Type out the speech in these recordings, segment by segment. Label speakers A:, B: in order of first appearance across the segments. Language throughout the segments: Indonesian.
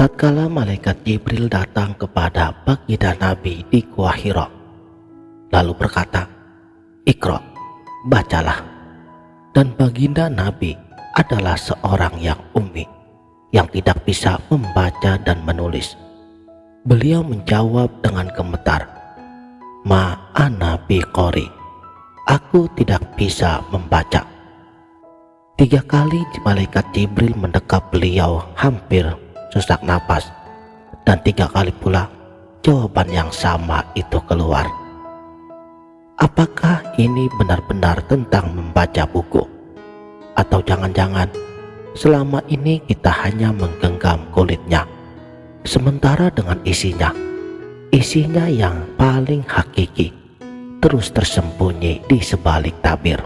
A: Tatkala malaikat Jibril datang kepada baginda Nabi di Gua Hira, lalu berkata, "Iqra, bacalah." Dan baginda Nabi adalah seorang yang ummi, yang tidak bisa membaca dan menulis. Beliau menjawab dengan gemetar, "Ma ana biqori, aku tidak bisa membaca." 3 kali malaikat Jibril mendekap beliau hampir sesak napas, dan 3 kali pula jawaban yang sama itu keluar. Apakah ini benar-benar tentang membaca buku? Atau jangan-jangan selama ini kita hanya menggenggam kulitnya, sementara dengan isinya yang paling hakiki terus tersembunyi di sebalik tabir.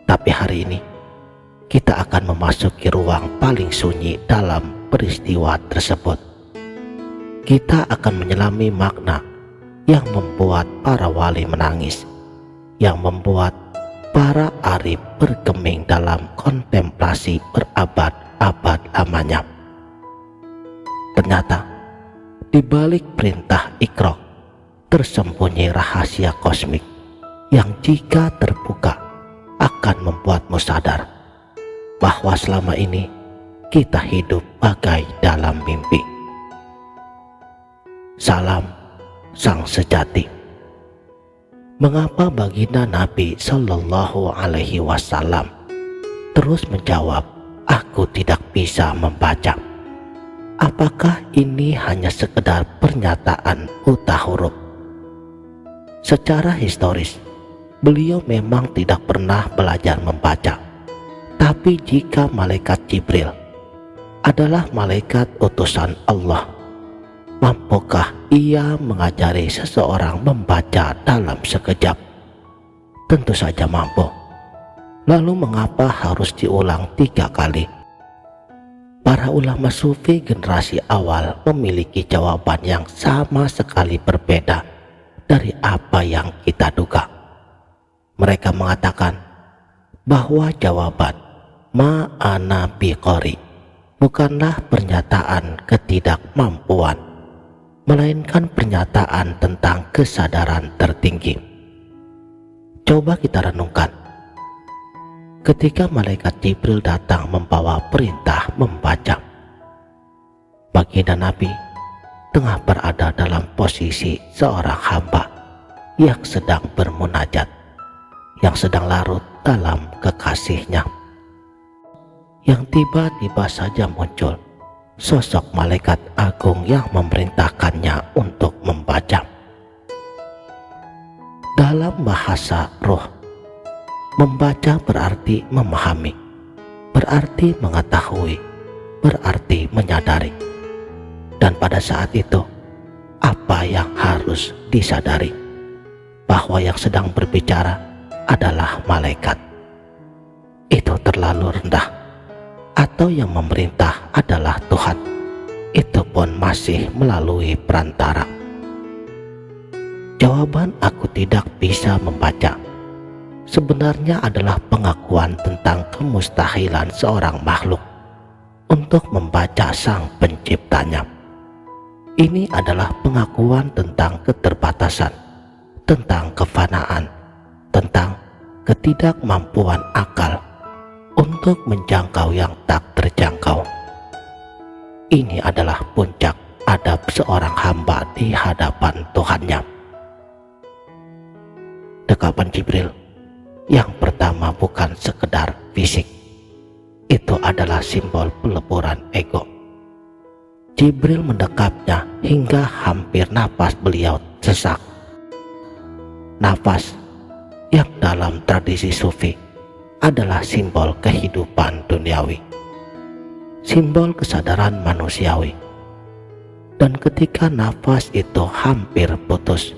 A: Tapi hari ini kita akan memasuki ruang paling sunyi dalam peristiwa tersebut. Kita akan menyelami makna yang membuat para wali menangis, yang membuat para arif bergeming dalam kontemplasi berabad-abad lamanya. Ternyata di balik perintah Iqra tersembunyi rahasia kosmik yang jika terbuka akan membuatmu sadar bahwa selama ini kita hidup bagai dalam mimpi. Salam sang sejati. Mengapa baginda Nabi Shallallahu Alaihi Wasallam terus menjawab, "Aku tidak bisa membaca"? Apakah ini hanya sekedar pernyataan buta huruf? Secara historis, beliau memang tidak pernah belajar membaca. Tapi jika malaikat Jibril adalah malaikat utusan Allah, mampukah ia mengajari seseorang membaca dalam sekejap? Tentu saja mampu. Lalu mengapa harus diulang 3 kali? Para ulama sufi generasi awal memiliki jawaban yang sama sekali berbeda dari apa yang kita duga. Mereka mengatakan bahwa jawaban "ma ana biqori" bukanlah pernyataan ketidakmampuan, melainkan pernyataan tentang kesadaran tertinggi. Coba kita renungkan. Ketika malaikat Jibril datang membawa perintah membaca, baginda Nabi tengah berada dalam posisi seorang hamba yang sedang bermunajat, yang sedang larut dalam kekasihnya, yang tiba-tiba saja muncul sosok malaikat agung yang memerintahkannya untuk membaca. Dalam bahasa roh, membaca berarti memahami, berarti mengetahui, berarti menyadari. Dan pada saat itu, apa yang harus disadari? Bahwa yang sedang berbicara adalah malaikat. Itu terlalu rendah. Atau yang memerintah adalah Tuhan. Itu pun masih melalui perantara. Jawaban "aku tidak bisa membaca" sebenarnya adalah pengakuan tentang kemustahilan seorang makhluk untuk membaca sang penciptanya. Ini adalah pengakuan tentang keterbatasan, tentang kefanaan, tentang ketidakmampuan akal untuk menjangkau yang tak terjangkau. Ini adalah puncak adab seorang hamba di hadapan Tuhannya. Dekapan Jibril yang pertama bukan sekedar fisik, itu adalah simbol peleburan ego. Jibril mendekapnya hingga hampir napas beliau sesak. Nafas yang dalam tradisi sufi adalah simbol kehidupan duniawi, simbol kesadaran manusiawi. Dan ketika nafas itu hampir putus,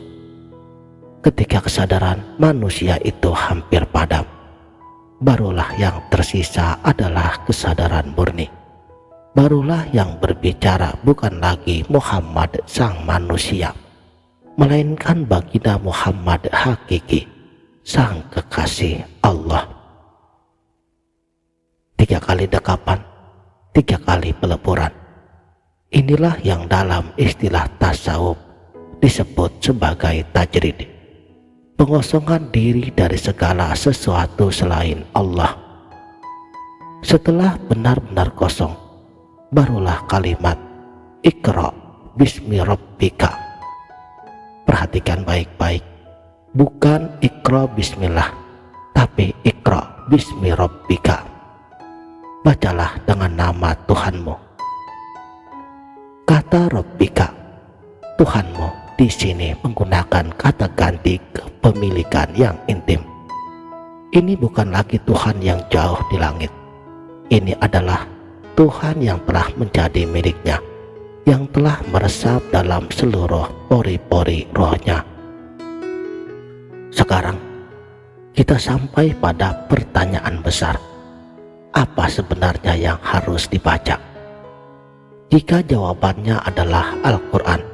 A: ketika kesadaran manusia itu hampir padam, barulah yang tersisa adalah kesadaran murni. Barulah yang berbicara bukan lagi Muhammad sang manusia, melainkan baginda Muhammad hakiki, sang kekasih Allah. 3 kali dekapan, 3 kali peleburan, Inilah yang dalam istilah tasawuf disebut sebagai tajrid, pengosongan diri dari segala sesuatu selain Allah. Setelah benar-benar kosong, barulah kalimat Iqra bismi rabbika. Perhatikan baik-baik, bukan Iqra bismillah, tapi Iqra bismi rabbika. Bacalah dengan nama Tuhanmu. Kata Rabbika, Tuhanmu, di sini menggunakan kata ganti kepemilikan yang intim. Ini bukan lagi Tuhan yang jauh di langit. Ini adalah Tuhan yang telah menjadi miliknya, yang telah meresap dalam seluruh pori-pori rohnya. Sekarang kita sampai pada pertanyaan besar. Apa sebenarnya yang harus dibaca? Jika jawabannya adalah Al-Quran,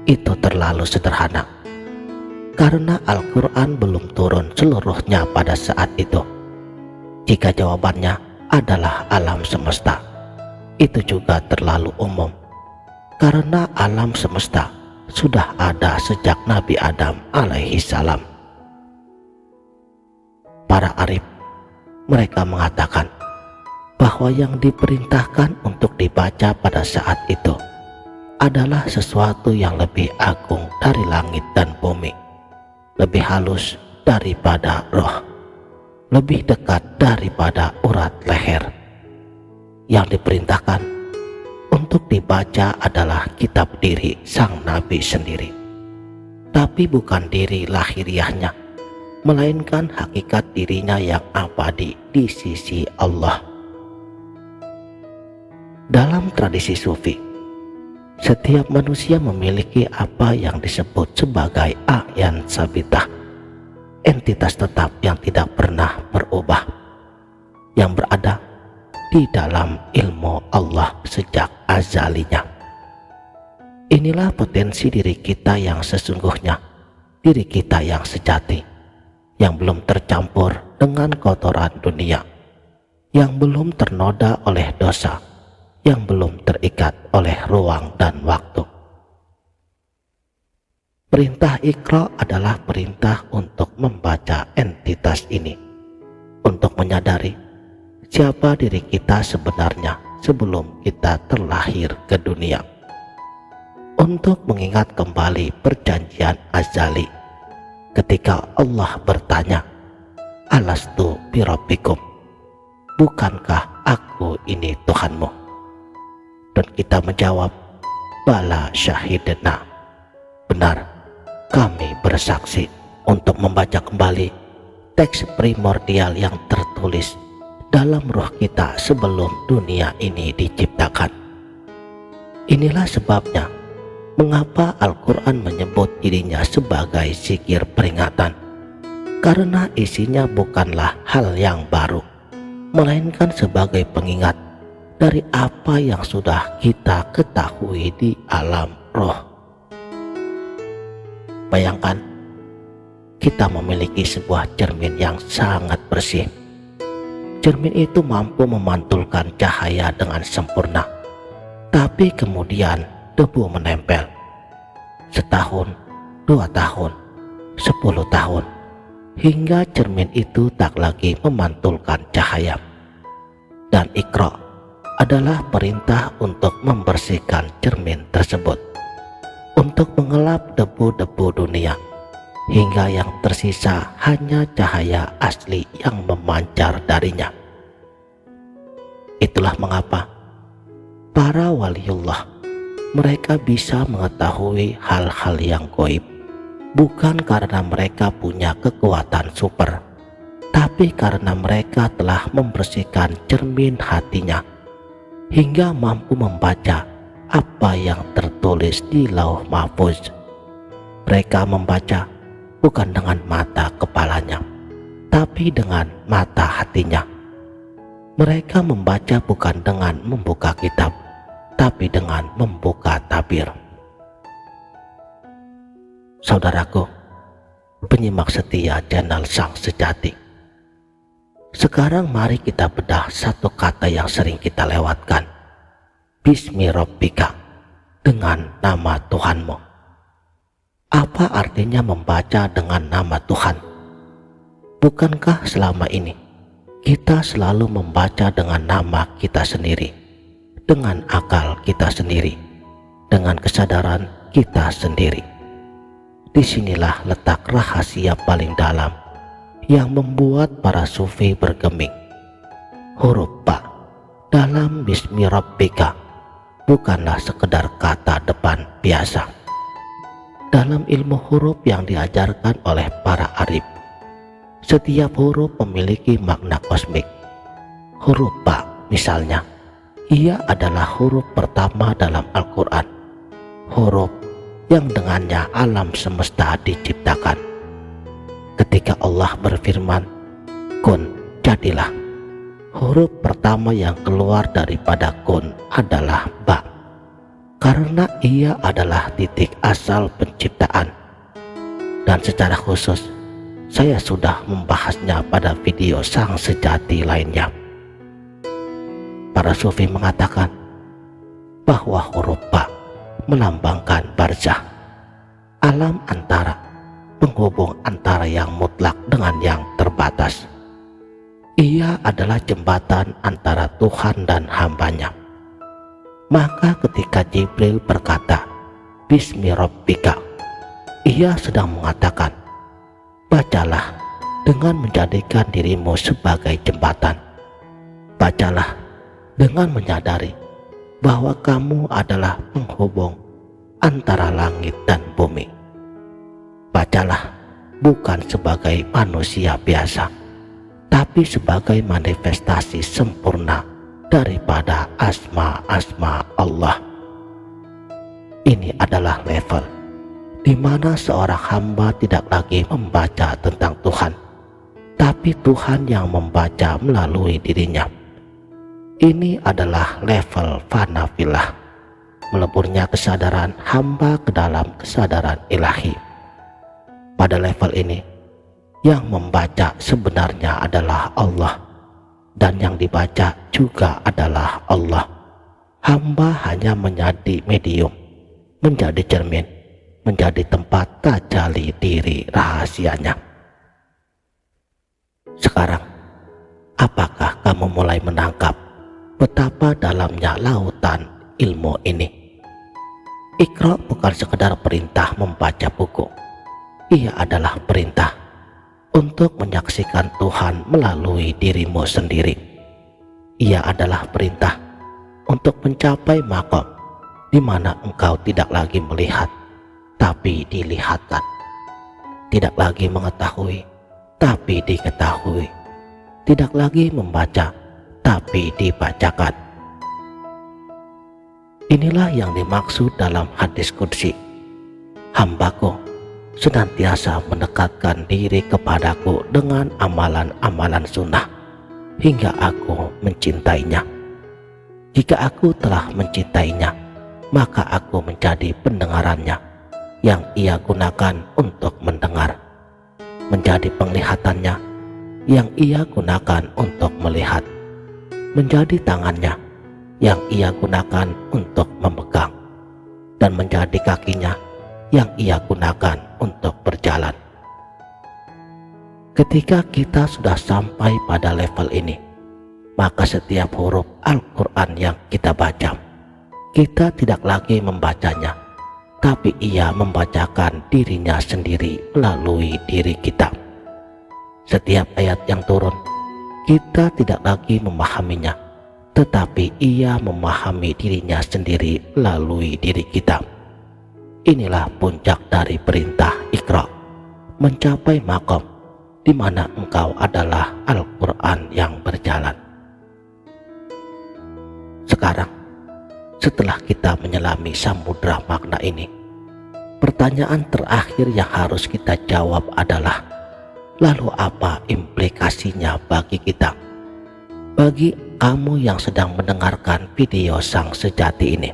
A: itu terlalu sederhana. Karena Al-Quran belum turun seluruhnya pada saat itu. Jika jawabannya adalah alam semesta, itu juga terlalu umum. Karena alam semesta sudah ada sejak Nabi Adam alaihi salam. Para arif, mereka mengatakan bahwa yang diperintahkan untuk dibaca pada saat itu adalah sesuatu yang lebih agung dari langit dan bumi, lebih halus daripada roh, lebih dekat daripada urat leher. Yang diperintahkan untuk dibaca adalah kitab diri sang Nabi sendiri, tapi bukan diri lahiriahnya, melainkan hakikat dirinya yang abadi di sisi Allah. Dalam tradisi sufi, setiap manusia memiliki apa yang disebut sebagai a'yan sabitah, entitas tetap yang tidak pernah berubah, yang berada di dalam ilmu Allah sejak azalinya. Inilah potensi diri kita yang sesungguhnya, diri kita yang sejati, yang belum tercampur dengan kotoran dunia, yang belum ternoda oleh dosa, yang belum terikat oleh ruang dan waktu. Perintah Iqra adalah perintah untuk membaca entitas ini, untuk menyadari siapa diri kita sebenarnya sebelum kita terlahir ke dunia, untuk mengingat kembali perjanjian azali ketika Allah bertanya, Alastu birabbikum, bukankah aku ini Tuhanmu? Dan kita menjawab, Bala syahidna, benar, kami bersaksi, untuk membaca kembali teks primordial yang tertulis dalam roh kita sebelum dunia ini diciptakan. Inilah sebabnya mengapa Al-Quran menyebut dirinya sebagai zikir peringatan, karena isinya bukanlah hal yang baru, melainkan sebagai pengingat dari apa yang sudah kita ketahui di alam roh. Bayangkan, kita memiliki sebuah cermin yang sangat bersih. Cermin itu mampu memantulkan cahaya dengan sempurna, tapi kemudian debu menempel. Setahun, 2 tahun, 10 tahun, hingga cermin itu tak lagi memantulkan cahaya. Dan Iqra adalah perintah untuk membersihkan cermin tersebut, untuk mengelap debu-debu dunia, hingga yang tersisa hanya cahaya asli yang memancar darinya. Itulah mengapa para waliullah, mereka bisa mengetahui hal-hal yang gaib, bukan karena mereka punya kekuatan super, tapi karena mereka telah membersihkan cermin hatinya, hingga mampu membaca apa yang tertulis di Lauh Mahfuz. Mereka membaca bukan dengan mata kepalanya, tapi dengan mata hatinya. Mereka membaca bukan dengan membuka kitab, tapi dengan membuka tabir. Saudaraku, penyimak setia channel Sang Sejati, sekarang mari kita bedah satu kata yang sering kita lewatkan, Bismi Rabbika. dengan nama Tuhanmu. Apa artinya membaca dengan nama Tuhan? Bukankah selama ini kita selalu membaca dengan nama kita sendiri, dengan akal kita sendiri, dengan kesadaran kita sendiri? Disinilah letak rahasia paling dalam yang membuat para sufi bergeming. Huruf ba dalam Bismi Rabbika bukanlah sekedar kata depan biasa. Dalam ilmu huruf yang diajarkan oleh para arif, setiap huruf memiliki makna kosmik. Huruf ba misalnya, ia adalah huruf pertama dalam Al-Quran, huruf yang dengannya alam semesta diciptakan. Ketika Allah berfirman, kun, jadilah, huruf pertama yang keluar daripada kun adalah ba, karena ia adalah titik asal penciptaan. Dan secara khusus, saya sudah membahasnya pada video sang sejati lainnya. Para sufi mengatakan bahwa huruf ba melambangkan barzah, alam antara, penghubung antara yang mutlak dengan yang terbatas. Ia adalah jembatan antara Tuhan dan hambanya. Maka ketika Jibril berkata, Bismi Rabbika, ia sedang mengatakan, bacalah dengan menjadikan dirimu sebagai jembatan. Bacalah dengan menyadari bahwa kamu adalah penghubung antara langit dan bumi. Bacalah bukan sebagai manusia biasa, tapi sebagai manifestasi sempurna daripada asma-asma Allah. Ini adalah level di mana seorang hamba tidak lagi membaca tentang Tuhan, tapi Tuhan yang membaca melalui dirinya. Ini adalah level fanafilah, meleburnya kesadaran hamba ke dalam kesadaran ilahi. Pada level ini, yang membaca sebenarnya adalah Allah, dan yang dibaca juga adalah Allah. Hamba hanya menjadi medium, menjadi cermin, menjadi tempat tajalli diri rahasianya. Sekarang, apakah kamu mulai menangkap betapa dalamnya lautan ilmu ini? Iqra bukan sekedar perintah membaca buku. Ia adalah perintah untuk menyaksikan Tuhan melalui dirimu sendiri. Ia adalah perintah untuk mencapai makom di mana engkau tidak lagi melihat, tapi dilihatkan. Tidak lagi mengetahui, tapi diketahui. Tidak lagi membaca, tapi dibacakan. Inilah yang dimaksud dalam hadis qudsi. Hambaku senantiasa mendekatkan diri kepadaku dengan amalan-amalan sunnah hingga aku mencintainya. Jika aku telah mencintainya, maka aku menjadi pendengarannya yang ia gunakan untuk mendengar, menjadi penglihatannya yang ia gunakan untuk melihat, menjadi tangannya yang ia gunakan untuk memegang, dan menjadi kakinya yang ia gunakan untuk berjalan. Ketika kita sudah sampai pada level ini, maka setiap huruf Al-Quran yang kita baca, kita tidak lagi membacanya, tapi ia membacakan dirinya sendiri melalui diri kita. Setiap ayat yang turun, kita tidak lagi memahaminya, tetapi ia memahami dirinya sendiri melalui diri kita. Inilah puncak dari perintah Iqra, mencapai makom di mana engkau adalah Al-Quran yang berjalan. Sekarang, setelah kita menyelami samudra makna ini, pertanyaan terakhir yang harus kita jawab adalah, lalu apa implikasinya bagi kita? Bagi kamu yang sedang mendengarkan video sang sejati ini,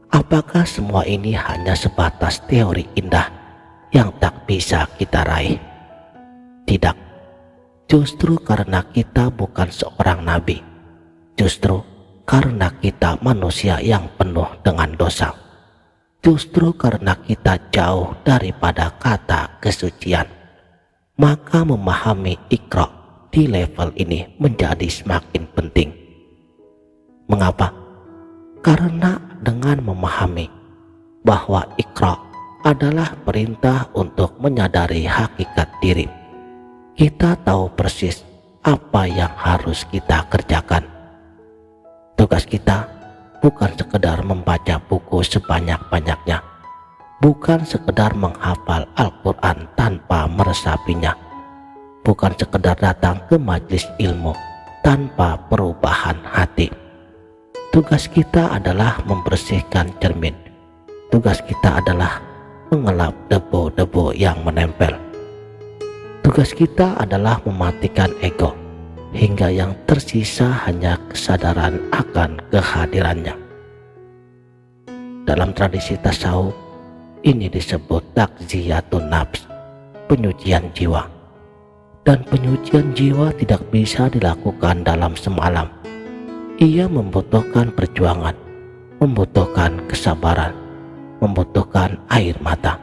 A: apakah semua ini hanya sebatas teori indah yang tak bisa kita raih? Tidak, justru karena kita bukan seorang nabi, justru karena kita manusia yang penuh dengan dosa, Justru karena kita jauh daripada kata kesucian, maka memahami Iqra di level ini menjadi semakin penting. Mengapa? Karena dengan memahami bahwa Iqra adalah perintah untuk menyadari hakikat diri, kita tahu persis apa yang harus kita kerjakan. Tugas kita bukan sekedar membaca buku sebanyak-banyaknya, bukan sekedar menghafal Al-Quran tanpa meresapinya, bukan sekedar datang ke majelis ilmu tanpa perubahan hati. Tugas kita adalah membersihkan cermin. Tugas kita adalah mengelap debu-debu yang menempel. Tugas kita adalah mematikan ego, hingga yang tersisa hanya kesadaran akan kehadirannya. Dalam tradisi tasawuf, ini disebut takziyatun nafs, penyucian jiwa. Dan penyucian jiwa tidak bisa dilakukan dalam semalam. Ia membutuhkan perjuangan, membutuhkan kesabaran, membutuhkan air mata.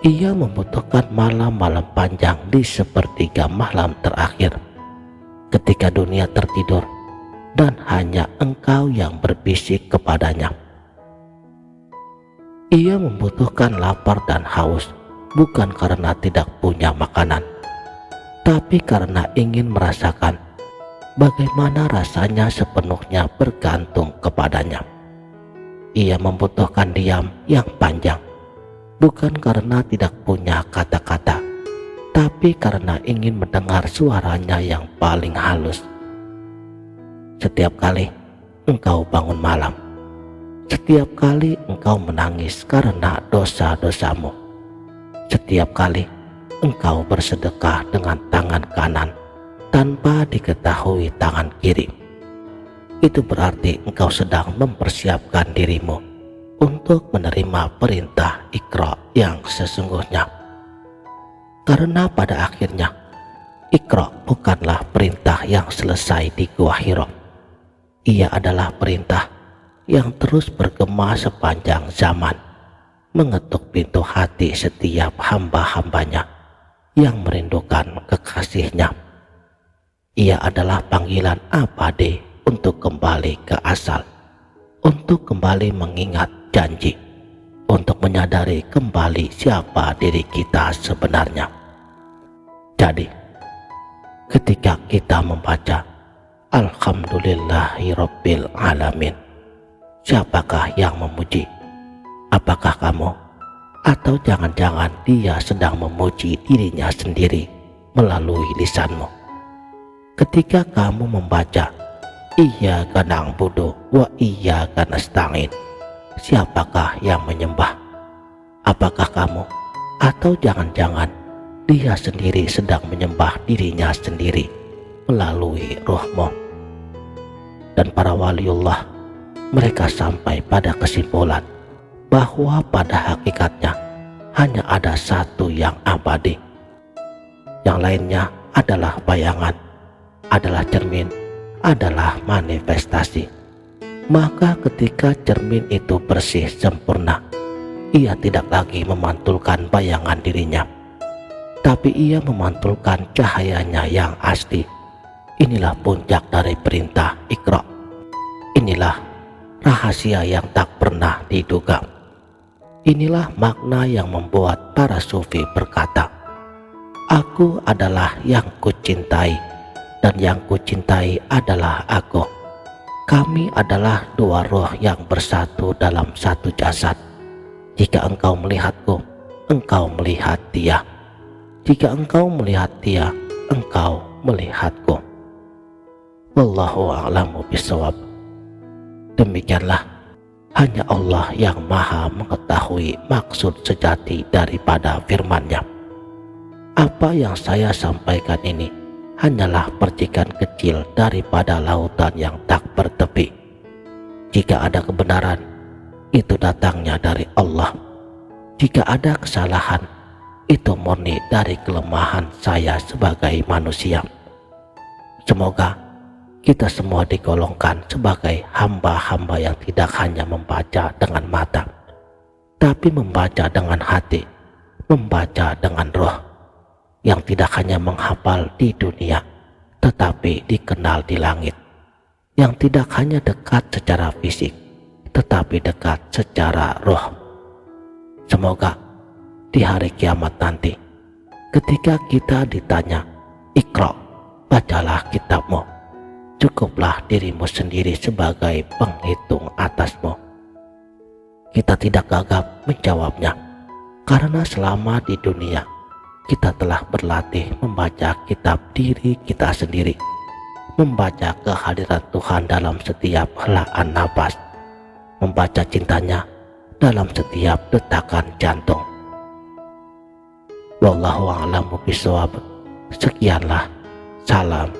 A: Ia membutuhkan malam-malam panjang di sepertiga malam terakhir, ketika dunia tertidur dan hanya engkau yang berbisik kepadanya. Ia membutuhkan lapar dan haus, bukan karena tidak punya makanan, tapi karena ingin merasakan bagaimana rasanya sepenuhnya bergantung kepadanya. Ia membutuhkan diam yang panjang, bukan karena tidak punya kata-kata, tapi karena ingin mendengar suaranya yang paling halus. Setiap kali engkau bangun malam, setiap kali engkau menangis karena dosa-dosamu, setiap kali engkau bersedekah dengan tangan kanan tanpa diketahui tangan kiri, itu berarti engkau sedang mempersiapkan dirimu untuk menerima perintah Iqra yang sesungguhnya. Karena pada akhirnya Iqra bukanlah perintah yang selesai di Gua Hira. Ia adalah perintah yang terus bergema sepanjang zaman, mengetuk pintu hati setiap hamba-hambanya yang merindukan kekasihnya. Ia adalah panggilan abadi untuk kembali ke asal, untuk kembali mengingat janji, untuk menyadari kembali siapa diri kita sebenarnya. Jadi, ketika kita membaca Alhamdulillahirabbil alamin, siapakah yang memuji? Apakah kamu? Atau jangan-jangan dia sedang memuji dirinya sendiri melalui lisanmu? Ketika kamu membaca Iyyaka na'budu wa iyyaka nasta'in, siapakah yang menyembah? Apakah kamu? Atau jangan-jangan dia sendiri sedang menyembah dirinya sendiri melalui rohmu? Dan para waliullah, mereka sampai pada kesimpulan bahwa pada hakikatnya hanya ada satu yang abadi. Yang lainnya adalah bayangan, adalah cermin, adalah manifestasi. Maka ketika cermin itu bersih sempurna, ia tidak lagi memantulkan bayangan dirinya, tapi ia memantulkan cahayanya yang asli. Inilah puncak dari perintah Iqra. Inilah rahasia yang tak pernah diduga. Inilah makna yang membuat para sufi berkata, aku adalah yang kucintai dan yang kucintai adalah aku. Kami adalah dua roh yang bersatu dalam satu jasad. Jika engkau melihatku, engkau melihat dia. Jika engkau melihat dia, engkau melihatku. Wallahu a'lamu bishawab. Demikianlah, hanya Allah yang maha mengetahui maksud sejati daripada firman-Nya. Apa yang saya sampaikan ini hanyalah percikan kecil daripada lautan yang tak bertepi. Jika ada kebenaran, itu datangnya dari Allah. Jika ada kesalahan, itu murni dari kelemahan saya sebagai manusia. Semoga kita semua digolongkan sebagai hamba-hamba yang tidak hanya membaca dengan mata, tapi membaca dengan hati, membaca dengan roh, yang tidak hanya menghafal di dunia, tetapi dikenal di langit, yang tidak hanya dekat secara fisik, tetapi dekat secara roh. Semoga di hari kiamat nanti, ketika kita ditanya, "Iqra, bacalah kitabmu," cukuplah dirimu sendiri sebagai penghitung atasmu. Kita tidak gagap menjawabnya, karena selama di dunia kita telah berlatih membaca kitab diri kita sendiri, membaca kehadiran Tuhan dalam setiap helaan napas, membaca cintanya dalam setiap detakan jantung. Wallahu a'lamu bishawab. Sekianlah, salam